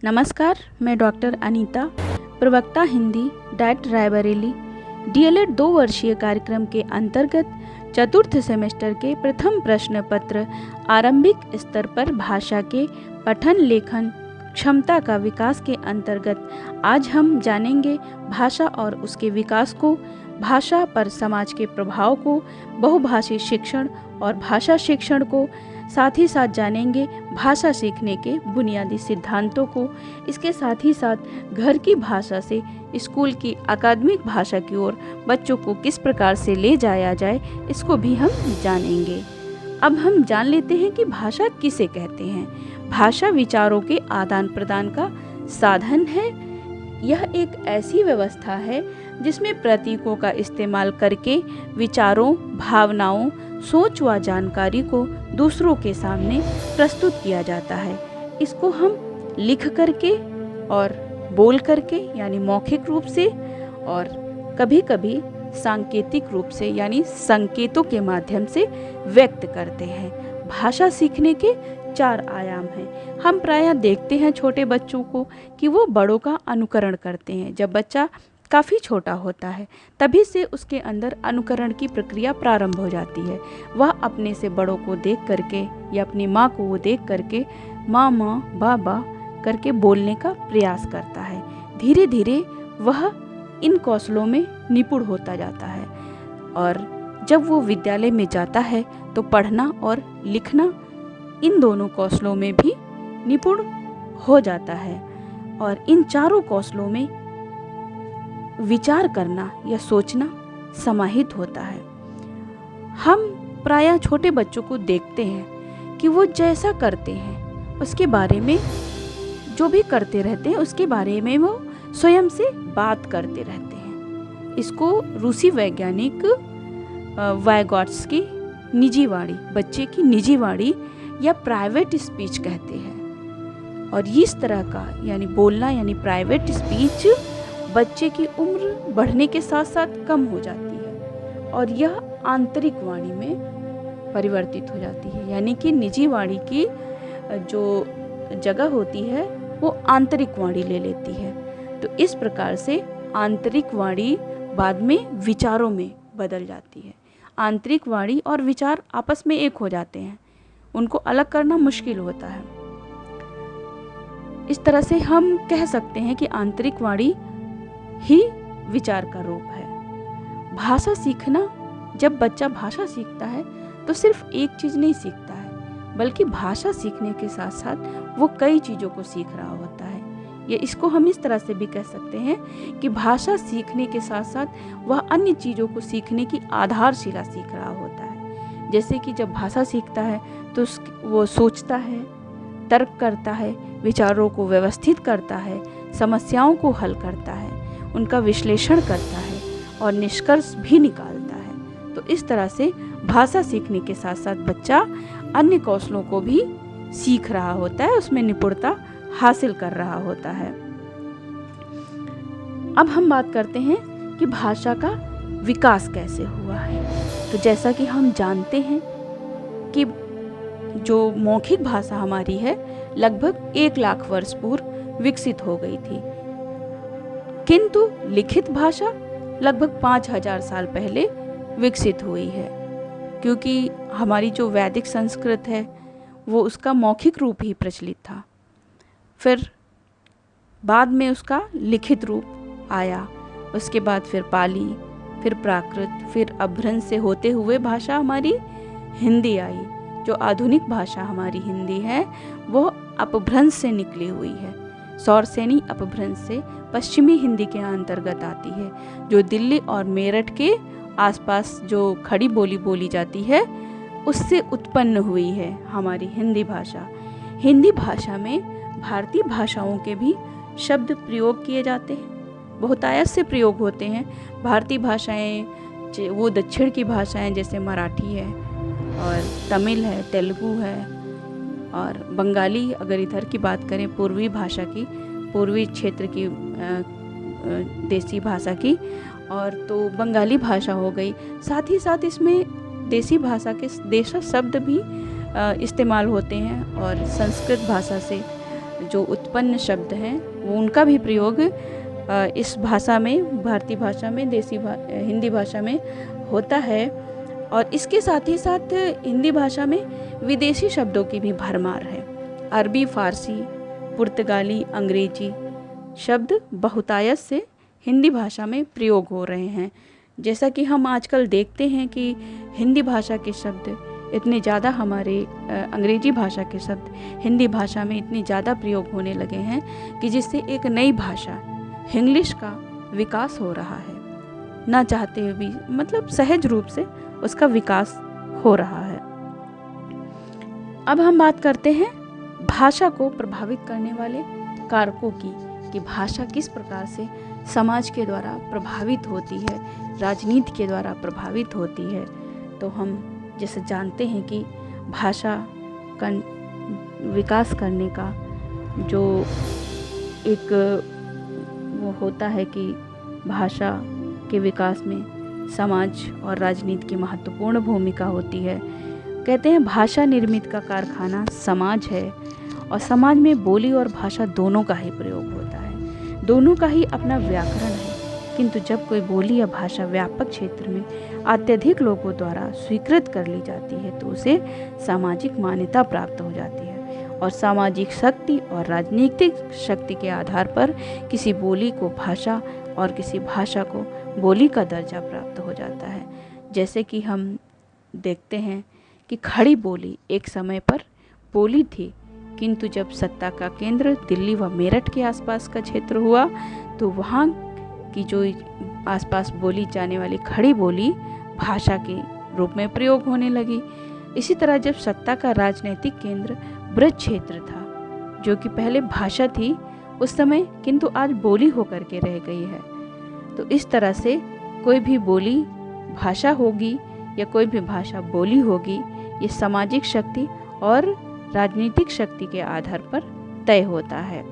नमस्कार, मैं डॉक्टर अनीता, प्रवक्ता हिंदी, डाइट रायबरेली, डीएलएड 2 वर्षीय कार्यक्रम के अंतर्गत चतुर्थ सेमेस्टर के प्रथम प्रश्न पत्र आरंभिक स्तर पर भाषा के पठन लेखन क्षमता का विकास के अंतर्गत आज हम जानेंगे भाषा और उसके विकास को, भाषा पर समाज के प्रभाव को, बहुभाषी शिक्षण और भाषा शिक्षण को, साथ ही साथ जानेंगे भाषा सीखने के बुनियादी सिद्धांतों को। इसके साथ ही साथ घर की भाषा से स्कूल की अकादमिक भाषा की ओर बच्चों को किस प्रकार से ले जाया जाए, इसको भी हम जानेंगे। अब हम जान लेते हैं कि भाषा किसे कहते हैं। भाषा विचारों के आदान प्रदान का साधन है। यह एक ऐसी व्यवस्था है जिसमें प्रतीकों का इस्तेमाल करके विचारों, भावनाओं, सोच व जानकारी को दूसरों के सामने प्रस्तुत किया जाता है। इसको हम लिख करके और बोल करके यानी मौखिक रूप से और कभी कभी सांकेतिक रूप से यानी संकेतों के माध्यम से व्यक्त करते हैं। भाषा सीखने के 4 आयाम हैं। हम प्रायः देखते हैं छोटे बच्चों को कि वो बड़ों का अनुकरण करते हैं। जब बच्चा काफ़ी छोटा होता है तभी से उसके अंदर अनुकरण की प्रक्रिया प्रारंभ हो जाती है। वह अपने से बड़ों को देख करके या अपनी माँ को वो देख करके माँ माँ बाबा करके बोलने का प्रयास करता है। धीरे धीरे वह इन कौशलों में निपुण होता जाता है और जब वो विद्यालय में जाता है तो पढ़ना और लिखना इन दोनों कौशलों में भी निपुण हो जाता है। और इन चारों कौशलों में विचार करना या सोचना समाहित होता है। हम प्रायः छोटे बच्चों को देखते हैं कि वो जैसा करते हैं उसके बारे में, जो भी करते रहते हैं उसके बारे में वो स्वयं से बात करते रहते हैं। इसको रूसी वैज्ञानिक वाइगॉट्स्की निजीवाणी, बच्चे की निजीवाणी या प्राइवेट स्पीच कहते हैं। और इस तरह का यानी बोलना यानी प्राइवेट स्पीच बच्चे की उम्र बढ़ने के साथ साथ कम हो जाती है और यह आंतरिक वाणी में परिवर्तित हो जाती है। यानी कि निजी वाणी की जो जगह होती है वो आंतरिक वाणी ले लेती है। तो इस प्रकार से आंतरिक वाणी बाद में विचारों में बदल जाती है। आंतरिक वाणी और विचार आपस में एक हो जाते हैं, उनको अलग करना मुश्किल होता है। इस तरह से हम कह सकते हैं कि आंतरिक वाणी ही विचार का रूप है। भाषा सीखना, जब बच्चा भाषा सीखता है तो सिर्फ एक चीज़ नहीं सीखता है, बल्कि भाषा सीखने के साथ साथ वो कई चीज़ों को सीख रहा होता है। ये इसको हम इस तरह से भी कह सकते हैं कि भाषा सीखने के साथ साथ वह अन्य चीज़ों को सीखने की आधारशिला सीख रहा होता है। जैसे कि जब भाषा सीखता है तो वो सोचता है, तर्क करता है, विचारों को व्यवस्थित करता है, समस्याओं को हल करता है, उनका विश्लेषण करता है और निष्कर्ष भी निकालता है। तो इस तरह से भाषा सीखने के साथ साथ बच्चा अन्य कौशलों को भी सीख रहा होता है, उसमें निपुणता हासिल कर रहा होता है। अब हम बात करते हैं कि भाषा का विकास कैसे हुआ है। तो जैसा कि हम जानते हैं कि जो मौखिक भाषा हमारी है लगभग 1 लाख वर्ष पूर्व विकसित हो गई थी, किंतु लिखित भाषा लगभग 5000 साल पहले विकसित हुई है। क्योंकि हमारी जो वैदिक संस्कृत है वो उसका मौखिक रूप ही प्रचलित था, फिर बाद में उसका लिखित रूप आया, उसके बाद फिर पाली, फिर प्राकृत, फिर अभ्रंश से होते हुए भाषा हमारी हिंदी आई। जो आधुनिक भाषा हमारी हिंदी है वो अपभ्रंश से निकली हुई है। सौरसेनी अपभ्रंश से पश्चिमी हिंदी के अंतर्गत आती है, जो दिल्ली और मेरठ के आसपास जो खड़ी बोली बोली जाती है उससे उत्पन्न हुई है हमारी हिंदी भाषा। हिंदी भाषा में भारतीय भाषाओं के भी शब्द प्रयोग किए जाते हैं, बहुतायत से प्रयोग होते हैं। भारतीय भाषाएं वो दक्षिण की भाषाएं जैसे मराठी है और तमिल है, तेलुगु है और बंगाली, अगर इधर की बात करें पूर्वी भाषा की, पूर्वी क्षेत्र की देसी भाषा की, और तो बंगाली भाषा हो गई। साथ ही साथ इसमें देसी भाषा के देशज शब्द भी इस्तेमाल होते हैं और संस्कृत भाषा से जो उत्पन्न शब्द हैं वो उनका भी प्रयोग इस भाषा में, भारतीय भाषा में, हिंदी भाषा में होता है। और इसके साथ ही साथ हिंदी भाषा में विदेशी शब्दों की भी भरमार है। अरबी, फारसी, पुर्तगाली, अंग्रेजी शब्द बहुतायत से हिंदी भाषा में प्रयोग हो रहे हैं। जैसा कि हम आजकल देखते हैं कि हिंदी भाषा के शब्द इतने ज़्यादा अंग्रेजी भाषा के शब्द हिंदी भाषा में इतनी ज़्यादा प्रयोग होने लगे हैं कि जिससे एक नई भाषा इंग्लिश का विकास हो रहा है। ना चाहते हुए भी, मतलब सहज रूप से उसका विकास हो रहा है। अब हम बात करते हैं भाषा को प्रभावित करने वाले कारकों की, कि भाषा किस प्रकार से समाज के द्वारा प्रभावित होती है, राजनीति के द्वारा प्रभावित होती है। तो हम जैसे जानते हैं कि भाषा का विकास करने का जो एक वो होता है कि भाषा के विकास में समाज और राजनीति की महत्वपूर्ण भूमिका होती है। कहते हैं भाषा निर्मित का कारखाना समाज है, और समाज में बोली और भाषा दोनों का ही प्रयोग होता है, दोनों का ही अपना व्याकरण है। किंतु जब कोई बोली या भाषा व्यापक क्षेत्र में अत्यधिक लोगों द्वारा स्वीकृत कर ली जाती है तो उसे सामाजिक मान्यता प्राप्त हो जाती है, और सामाजिक शक्ति और राजनीतिक शक्ति के आधार पर किसी बोली को भाषा और किसी भाषा को बोली का दर्जा प्राप्त हो जाता है। जैसे कि हम देखते हैं कि खड़ी बोली एक समय पर बोली थी, किंतु जब सत्ता का केंद्र दिल्ली व मेरठ के आसपास का क्षेत्र हुआ तो वहाँ की जो आसपास बोली जाने वाली खड़ी बोली भाषा के रूप में प्रयोग होने लगी। इसी तरह जब सत्ता का राजनीतिक केंद्र ब्रज क्षेत्र था, जो कि पहले भाषा थी उस समय, किंतु आज बोली होकर के रह गई है। तो इस तरह से कोई भी बोली भाषा होगी या कोई भी भाषा बोली होगी, ये सामाजिक शक्ति और राजनीतिक शक्ति के आधार पर तय होता है।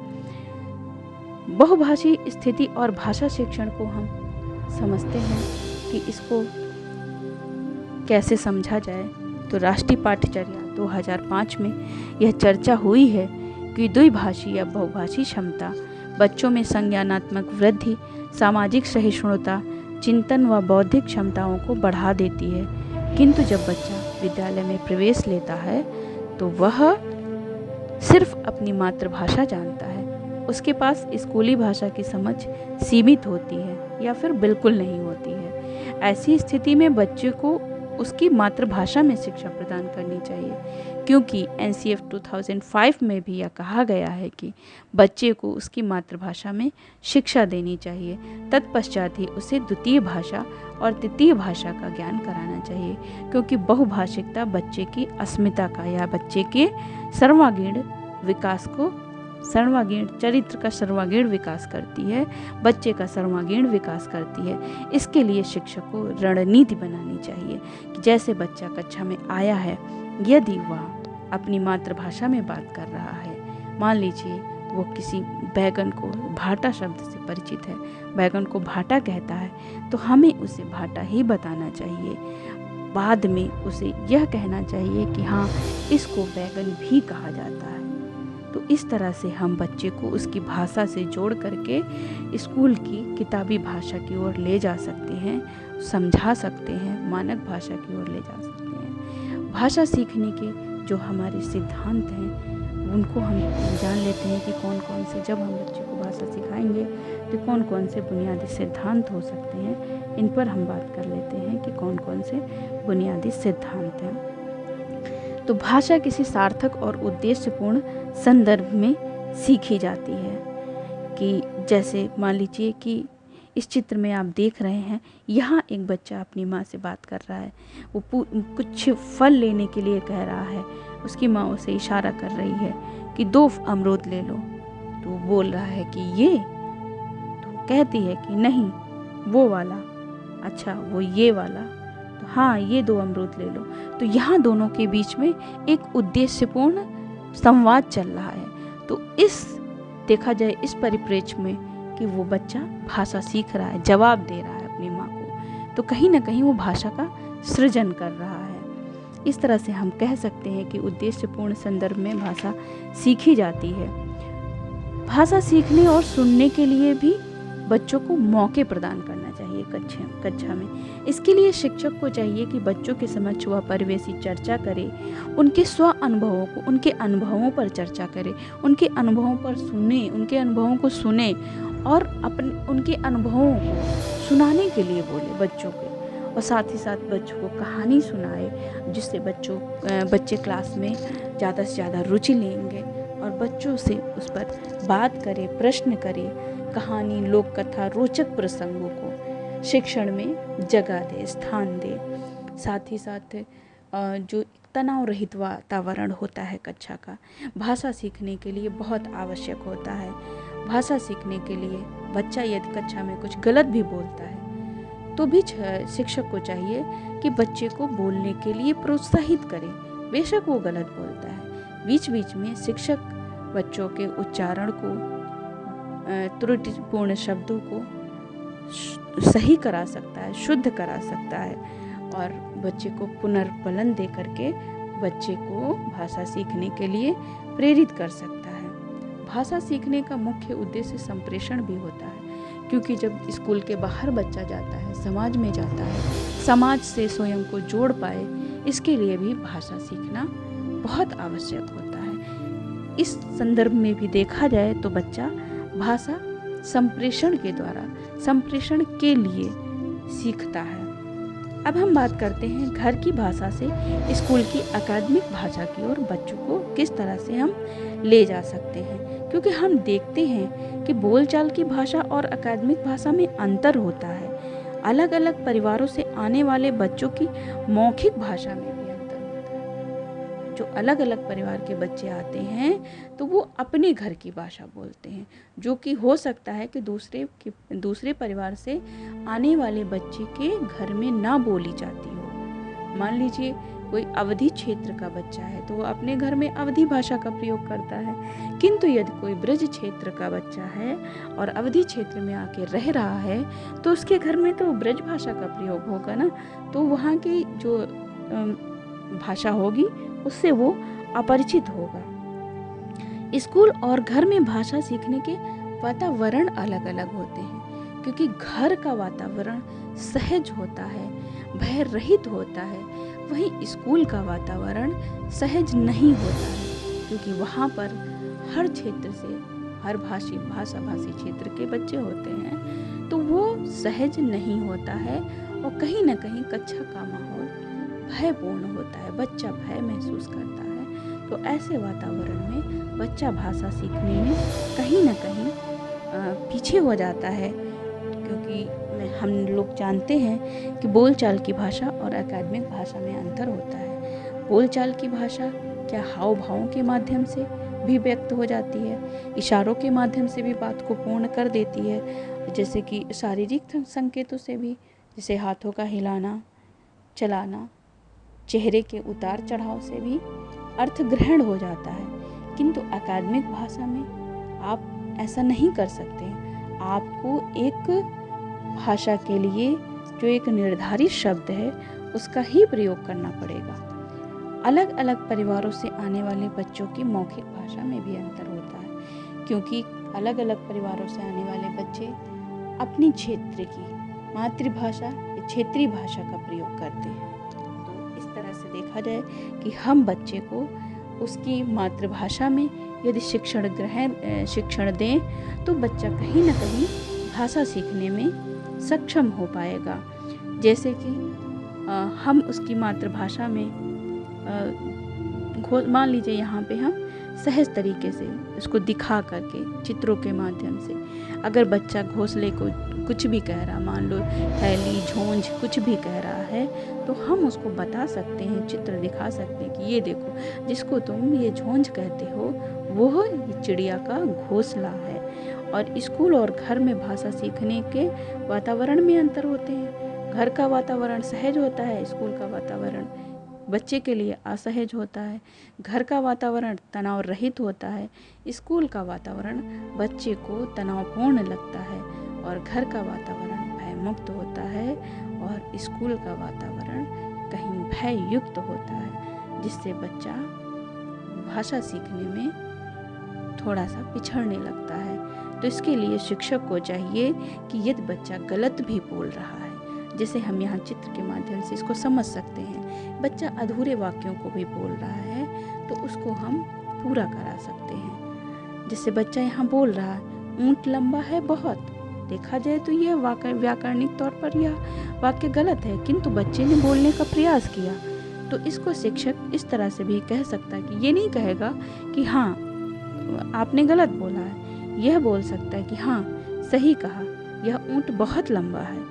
बहुभाषी स्थिति और भाषा शिक्षण को हम समझते हैं कि इसको कैसे समझा जाए। तो राष्ट्रीय पाठ्यचर्या 2005 में यह चर्चा हुई है कि द्विभाषी या बहुभाषी क्षमता बच्चों में संज्ञानात्मक वृद्धि, सामाजिक सहिष्णुता, चिंतन व बौद्धिक क्षमताओं को बढ़ा देती है। किंतु जब बच्चा विद्यालय में प्रवेश लेता है तो वह सिर्फ अपनी मातृभाषा जानता है, उसके पास स्कूली भाषा की समझ सीमित होती है या फिर बिल्कुल नहीं होती है। ऐसी स्थिति में बच्चे को उसकी मातृभाषा में शिक्षा प्रदान करनी चाहिए, क्योंकि NCF 2005 में भी यह कहा गया है कि बच्चे को उसकी मातृभाषा में शिक्षा देनी चाहिए। तत्पश्चात ही उसे द्वितीय भाषा और तृतीय भाषा का ज्ञान कराना चाहिए, क्योंकि बहुभाषिकता बच्चे की अस्मिता का या बच्चे के सर्वांगीण विकास को चरित्र का सर्वांगीण विकास करती है, बच्चे का सर्वांगीण विकास करती है। इसके लिए शिक्षक को रणनीति बनानी चाहिए कि जैसे बच्चा कक्षा में आया है, यदि वह अपनी मातृभाषा में बात कर रहा है, मान लीजिए वो किसी बैगन को भाटा शब्द से परिचित है, बैगन को भाटा कहता है, तो हमें उसे भाटा ही बताना चाहिए। बाद में उसे यह कहना चाहिए कि हाँ, इसको बैगन भी कहा जाता है। तो इस तरह से हम बच्चे को उसकी भाषा से जोड़ करके स्कूल की किताबी भाषा की ओर ले जा सकते हैं, समझा सकते हैं, मानक भाषा की ओर ले जा सकते हैं। भाषा सीखने के जो हमारे सिद्धांत हैं उनको हम जान लेते हैं कि कौन कौन से, जब हम बच्चे को भाषा सिखाएंगे तो कौन कौन से बुनियादी सिद्धांत हो सकते हैं। इन पर हम बात कर लेते हैं कि कौन कौन से बुनियादी सिद्धांत हैं। तो भाषा किसी सार्थक और उद्देश्यपूर्ण संदर्भ में सीखी जाती है, कि जैसे मान लीजिए कि इस चित्र में आप देख रहे हैं, यहाँ एक बच्चा अपनी माँ से बात कर रहा है, वो कुछ फल लेने के लिए कह रहा है, उसकी माँ उसे इशारा कर रही है कि 2 अमरूद ले लो, तो वो बोल रहा है कि ये, तो कहती है कि नहीं वो वाला, अच्छा वो ये वाला, तो हाँ ये 2 अमरूद ले लो। तो यहाँ दोनों के बीच में एक उद्देश्यपूर्ण संवाद चल रहा है। तो इस देखा जाए इस परिप्रेक्ष्य में कि वो बच्चा भाषा सीख रहा है, जवाब दे रहा है अपनी माँ को, तो कहीं ना कहीं वो भाषा का सृजन कर रहा है। इस तरह से हम कह सकते हैं कि उद्देश्यपूर्ण संदर्भ में भाषा सीखी जाती है। भाषा सीखने और सुनने के लिए भी बच्चों को मौके प्रदान करना चाहिए कक्षा में। इसके लिए शिक्षक को चाहिए कि बच्चों के समक्ष वह परिवेशी चर्चा करे, उनके स्व अनुभवों को, उनके अनुभवों पर चर्चा करे, उनके अनुभवों पर सुने, उनके अनुभवों को सुने और उनके अनुभवों को सुनाने के लिए बोले बच्चों को। और साथ ही साथ बच्चों को कहानी सुनाए, जिससे बच्चे क्लास में ज़्यादा से ज़्यादा रुचि लेंगे और बच्चों से उस पर बात करें, प्रश्न करें। कहानी, लोक कथा, रोचक प्रसंगों को शिक्षण में जगह दे, स्थान दे। साथ ही साथ जो तनाव रहित वातावरण होता है कक्षा का, भाषा सीखने के लिए बहुत आवश्यक होता है। भाषा सीखने के लिए बच्चा यदि कक्षा में कुछ गलत भी बोलता है तो भी शिक्षक को चाहिए कि बच्चे को बोलने के लिए प्रोत्साहित करे, बेशक वो गलत बोलता है। बीच बीच में शिक्षक बच्चों के उच्चारण को, त्रुटिपूर्ण शब्दों को सही करा सकता है, शुद्ध करा सकता है और बच्चे को पुनर्बलन दे करके बच्चे को भाषा सीखने के लिए प्रेरित कर सकता है। भाषा सीखने का मुख्य उद्देश्य संप्रेषण भी होता है, क्योंकि जब स्कूल के बाहर बच्चा जाता है, समाज में जाता है, समाज से स्वयं को जोड़ पाए, इसके लिए भी भाषा सीखना बहुत आवश्यक होता है। इस संदर्भ में भी देखा जाए तो बच्चा भाषा संप्रेषण के द्वारा, संप्रेषण के लिए सीखता है। अब हम बात करते हैं घर की भाषा से स्कूल की अकादमिक भाषा की ओर बच्चों को किस तरह से हम ले जा सकते हैं, क्योंकि हम देखते हैं कि बोलचाल की भाषा और अकादमिक भाषा में अंतर होता है। अलग अलग परिवारों से आने वाले बच्चों की मौखिक भाषा में भी अंतर होता है। जो अलग अलग परिवार के बच्चे आते हैं तो वो अपने घर की भाषा बोलते हैं, जो कि हो सकता है कि दूसरे परिवार से आने वाले बच्चे के घर में ना बोली जाती हो। मान लीजिए कोई अवधी क्षेत्र का बच्चा है तो वो अपने घर में अवधी भाषा का प्रयोग करता है, किंतु यदि कोई ब्रज क्षेत्र का बच्चा है और अवधी क्षेत्र में आके रह रहा है तो उसके घर में तो ब्रज भाषा का प्रयोग होगा ना, तो वहाँ की जो भाषा होगी उससे वो अपरिचित होगा। स्कूल और घर में भाषा सीखने के वातावरण अलग अलग होते हैं, क्योंकि घर का वातावरण सहज होता है, भय रहित होता है। वहीं स्कूल का वातावरण सहज नहीं होता है, क्योंकि वहाँ पर हर क्षेत्र से, हर भाषाभाषी क्षेत्र के बच्चे होते हैं, तो वो सहज नहीं होता है और कहीं ना कहीं कक्षा का माहौल भयपूर्ण होता है, बच्चा भय महसूस करता है। तो ऐसे वातावरण में बच्चा भाषा सीखने में कहीं ना कहीं पीछे हो जाता है, क्योंकि हम लोग जानते हैं कि बोलचाल की भाषा और अकादमिक भाषा में अंतर होता है। बोलचाल की भाषा क्या हाव भावों के माध्यम से भी व्यक्त हो जाती है, इशारों के माध्यम से भी बात को पूर्ण कर देती है, जैसे कि शारीरिक संकेतों से भी, जैसे हाथों का हिलाना, चलाना, चेहरे के उतार चढ़ाव से भी अर्थ ग्रहण हो जाता है। किंतु अकादमिक भाषा में आप ऐसा नहीं कर सकते। आपको एक भाषा के लिए जो एक निर्धारित शब्द है उसका ही प्रयोग करना पड़ेगा। अलग अलग परिवारों से आने वाले बच्चों की मौखिक भाषा में भी अंतर होता है, क्योंकि अलग अलग परिवारों से आने वाले बच्चे अपनी क्षेत्र की मातृभाषा या क्षेत्रीय भाषा का प्रयोग करते हैं। तो इस तरह से देखा जाए कि हम बच्चे को उसकी मातृभाषा में यदि शिक्षण दें तो बच्चा कहीं ना कहीं भाषा सीखने में सक्षम हो पाएगा। जैसे कि हम उसकी मातृभाषा में मान लीजिए यहाँ पे हम सहज तरीके से उसको दिखा करके चित्रों के माध्यम से, अगर बच्चा घोंसले को कुछ भी कह रहा, मान लो थैली, झोंझ कुछ भी कह रहा है, तो हम उसको बता सकते हैं, चित्र दिखा सकते हैं कि ये देखो, जिसको तुम ये झोंझ कहते हो वो चिड़िया का घोंसला है। और स्कूल और घर में भाषा सीखने के वातावरण में अंतर होते हैं। घर का वातावरण सहज होता है, स्कूल का वातावरण बच्चे के लिए असहज होता है। घर का वातावरण तनाव रहित होता है, स्कूल का वातावरण बच्चे को तनावपूर्ण लगता है, और घर का वातावरण भयमुक्त होता है और स्कूल का वातावरण कहीं भय युक्त होता है, जिससे बच्चा भाषा सीखने में थोड़ा सा पिछड़ने लगता है। तो इसके लिए शिक्षक को चाहिए कि यदि बच्चा गलत भी बोल रहा है, जैसे हम यहाँ चित्र के माध्यम से इसको समझ सकते हैं, बच्चा अधूरे वाक्यों को भी बोल रहा है तो उसको हम पूरा करा सकते हैं। जैसे बच्चा यहाँ बोल रहा है ऊंट लंबा है बहुत, देखा जाए तो यह व्याकरणिक तौर पर यह वाक्य गलत है, किंतु बच्चे ने बोलने का प्रयास किया। तो इसको शिक्षक इस तरह से भी कह सकता है कि ये नहीं कहेगा कि हाँ आपने गलत बोला है, यह बोल सकता है कि हाँ सही कहा, यह ऊंट बहुत लंबा है।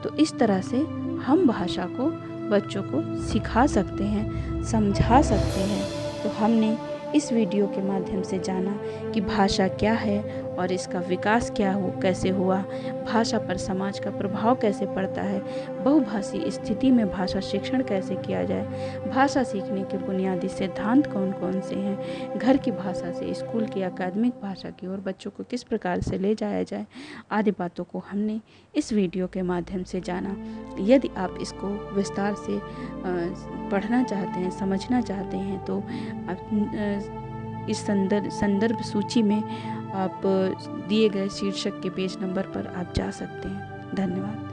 तो इस तरह से हम भाषा को बच्चों को सिखा सकते हैं, समझा सकते हैं। तो हमने इस वीडियो के माध्यम से जाना कि भाषा क्या है और इसका विकास कैसे हुआ, भाषा पर समाज का प्रभाव कैसे पड़ता है, बहुभाषी स्थिति में भाषा शिक्षण कैसे किया जाए, भाषा सीखने के बुनियादी सिद्धांत कौन कौन से हैं, घर की भाषा से स्कूल की अकादमिक भाषा की ओर बच्चों को किस प्रकार से ले जाया जाए, आदि बातों को हमने इस वीडियो के माध्यम से जाना। यदि आप इसको विस्तार से पढ़ना चाहते हैं, समझना चाहते हैं तो आप इस संदर्भ सूची में आप दिए गए शीर्षक के पेज नंबर पर आप जा सकते हैं। धन्यवाद।